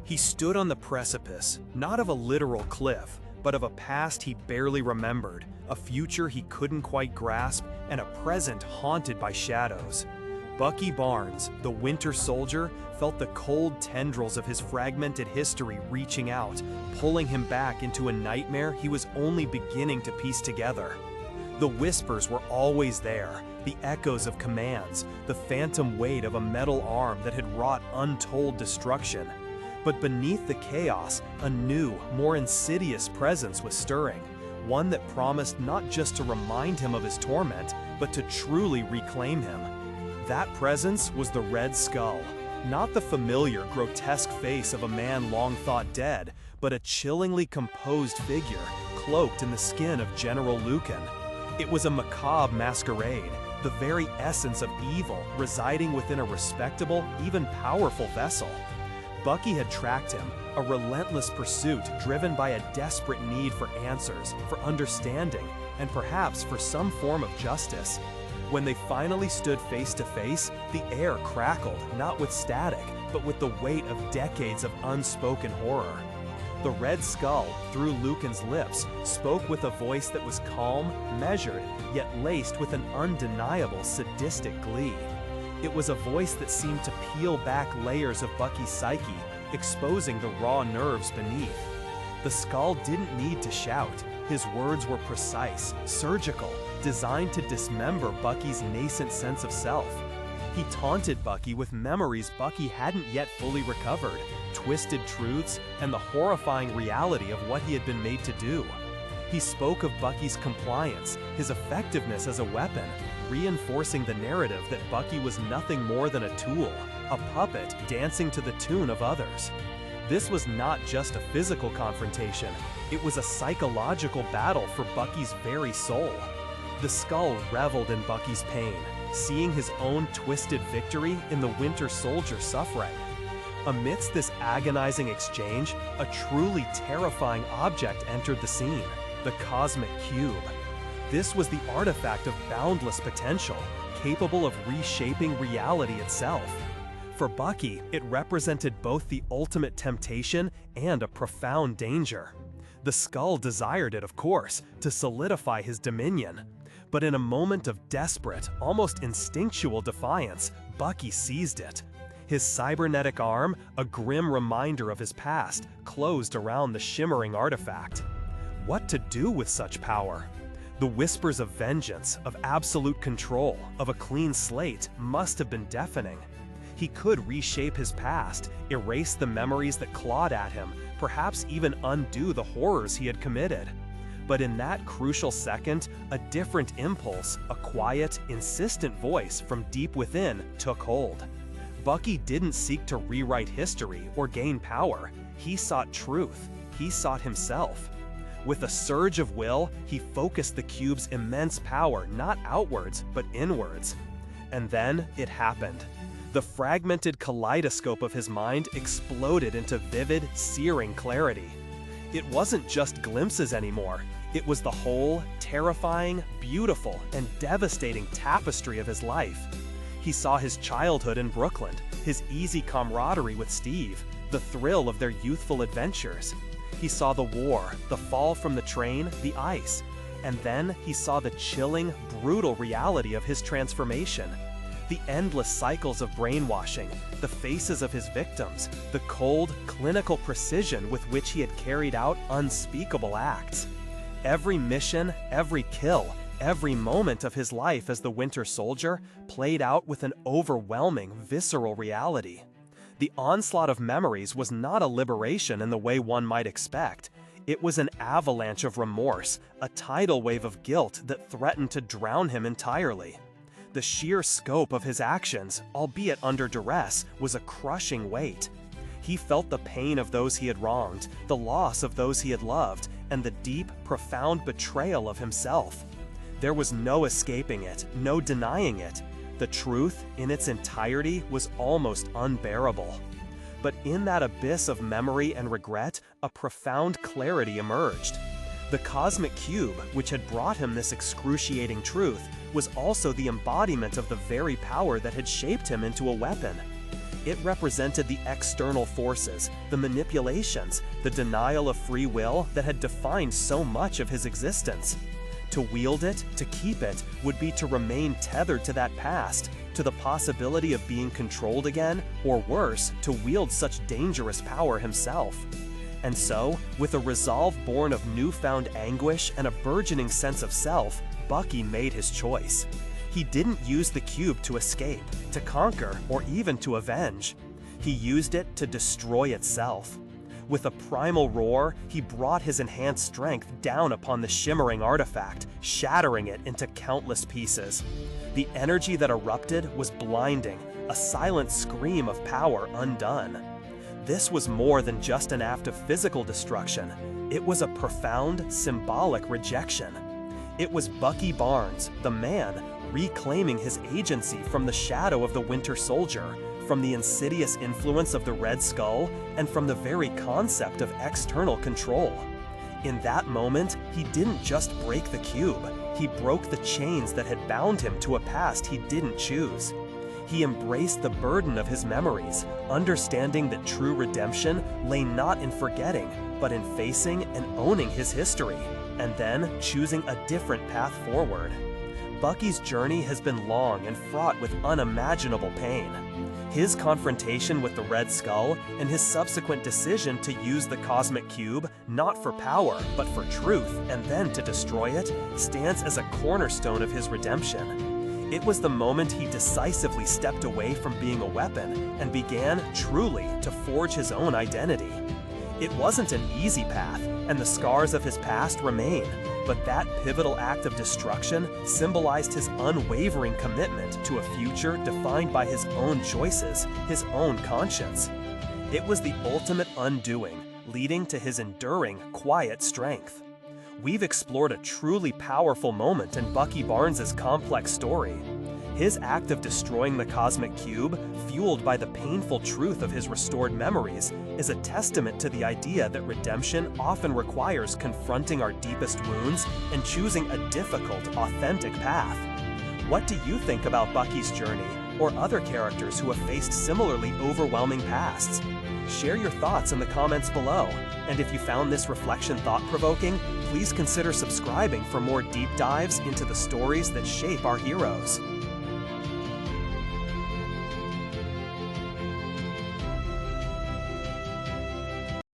He stood on the precipice, not of a literal cliff, but of a past he barely remembered, a future he couldn't quite grasp, and a present haunted by shadows. Bucky Barnes, the Winter Soldier, felt the cold tendrils of his fragmented history reaching out, pulling him back into a nightmare he was only beginning to piece together. The whispers were always there, the echoes of commands, the phantom weight of a metal arm that had wrought untold destruction. But beneath the chaos, a new, more insidious presence was stirring, one that promised not just to remind him of his torment, but to truly reclaim him. That presence was the Red Skull, not the familiar, grotesque face of a man long thought dead, but a chillingly composed figure, cloaked in the skin of General Lucan. It was a macabre masquerade, the very essence of evil residing within a respectable, even powerful vessel. Bucky had tracked him, a relentless pursuit driven by a desperate need for answers, for understanding, and perhaps for some form of justice. When they finally stood face to face, the air crackled, not with static, but with the weight of decades of unspoken horror. The Red Skull, through Lucan's lips, spoke with a voice that was calm, measured, yet laced with an undeniable sadistic glee. It was a voice that seemed to peel back layers of Bucky's psyche, exposing the raw nerves beneath. The Skull didn't need to shout. His words were precise, surgical, designed to dismember Bucky's nascent sense of self. He taunted Bucky with memories Bucky hadn't yet fully recovered, twisted truths, and the horrifying reality of what he had been made to do. He spoke of Bucky's compliance, his effectiveness as a weapon, reinforcing the narrative that Bucky was nothing more than a tool, a puppet dancing to the tune of others. This was not just a physical confrontation, it was a psychological battle for Bucky's very soul. The Skull reveled in Bucky's pain, seeing his own twisted victory in the Winter Soldier's suffering. Amidst this agonizing exchange, a truly terrifying object entered the scene, the Cosmic Cube. This was the artifact of boundless potential, capable of reshaping reality itself. For Bucky, it represented both the ultimate temptation and a profound danger. The Skull desired it, of course, to solidify his dominion. But in a moment of desperate, almost instinctual defiance, Bucky seized it. His cybernetic arm, a grim reminder of his past, closed around the shimmering artifact. What to do with such power? The whispers of vengeance, of absolute control, of a clean slate must have been deafening. He could reshape his past, erase the memories that clawed at him, perhaps even undo the horrors he had committed. But in that crucial second, a different impulse, a quiet, insistent voice from deep within took hold. Bucky didn't seek to rewrite history or gain power. He sought truth. He sought himself. With a surge of will, he focused the cube's immense power not outwards, but inwards. And then it happened. The fragmented kaleidoscope of his mind exploded into vivid, searing clarity. It wasn't just glimpses anymore. It was the whole, terrifying, beautiful, and devastating tapestry of his life. He saw his childhood in Brooklyn, his easy camaraderie with Steve, the thrill of their youthful adventures. He saw the war, the fall from the train, the ice. And then he saw the chilling, brutal reality of his transformation. The endless cycles of brainwashing, the faces of his victims, the cold, clinical precision with which he had carried out unspeakable acts. Every mission, every kill, every moment of his life as the Winter Soldier played out with an overwhelming, visceral reality. The onslaught of memories was not a liberation in the way one might expect. It was an avalanche of remorse, a tidal wave of guilt that threatened to drown him entirely. The sheer scope of his actions, albeit under duress, was a crushing weight. He felt the pain of those he had wronged, the loss of those he had loved, and the deep, profound betrayal of himself. There was no escaping it, no denying it. The truth, in its entirety, was almost unbearable. But in that abyss of memory and regret, a profound clarity emerged. The Cosmic Cube, which had brought him this excruciating truth, was also the embodiment of the very power that had shaped him into a weapon. It represented the external forces, the manipulations, the denial of free will that had defined so much of his existence. To wield it, to keep it, would be to remain tethered to that past, to the possibility of being controlled again, or worse, to wield such dangerous power himself. And so, with a resolve born of newfound anguish and a burgeoning sense of self, Bucky made his choice. He didn't use the cube to escape, to conquer, or even to avenge. He used it to destroy itself. With a primal roar, he brought his enhanced strength down upon the shimmering artifact, shattering it into countless pieces. The energy that erupted was blinding, a silent scream of power undone. This was more than just an act of physical destruction. It was a profound, symbolic rejection. It was Bucky Barnes, the man, reclaiming his agency from the shadow of the Winter Soldier, from the insidious influence of the Red Skull, and from the very concept of external control. In that moment, he didn't just break the cube, he broke the chains that had bound him to a past he didn't choose. He embraced the burden of his memories, understanding that true redemption lay not in forgetting, but in facing and owning his history, and then choosing a different path forward. Bucky's journey has been long and fraught with unimaginable pain. His confrontation with the Red Skull and his subsequent decision to use the Cosmic Cube not for power, but for truth, and then to destroy it, stands as a cornerstone of his redemption. It was the moment he decisively stepped away from being a weapon and began, truly, to forge his own identity. It wasn't an easy path, and the scars of his past remain, but that pivotal act of destruction symbolized his unwavering commitment to a future defined by his own choices, his own conscience. It was the ultimate undoing, leading to his enduring, quiet strength. We've explored a truly powerful moment in Bucky Barnes' complex story. His act of destroying the Cosmic Cube, fueled by the painful truth of his restored memories, is a testament to the idea that redemption often requires confronting our deepest wounds and choosing a difficult, authentic path. What do you think about Bucky's journey, or other characters who have faced similarly overwhelming pasts? Share your thoughts in the comments below, and if you found this reflection thought-provoking, please consider subscribing for more deep dives into the stories that shape our heroes.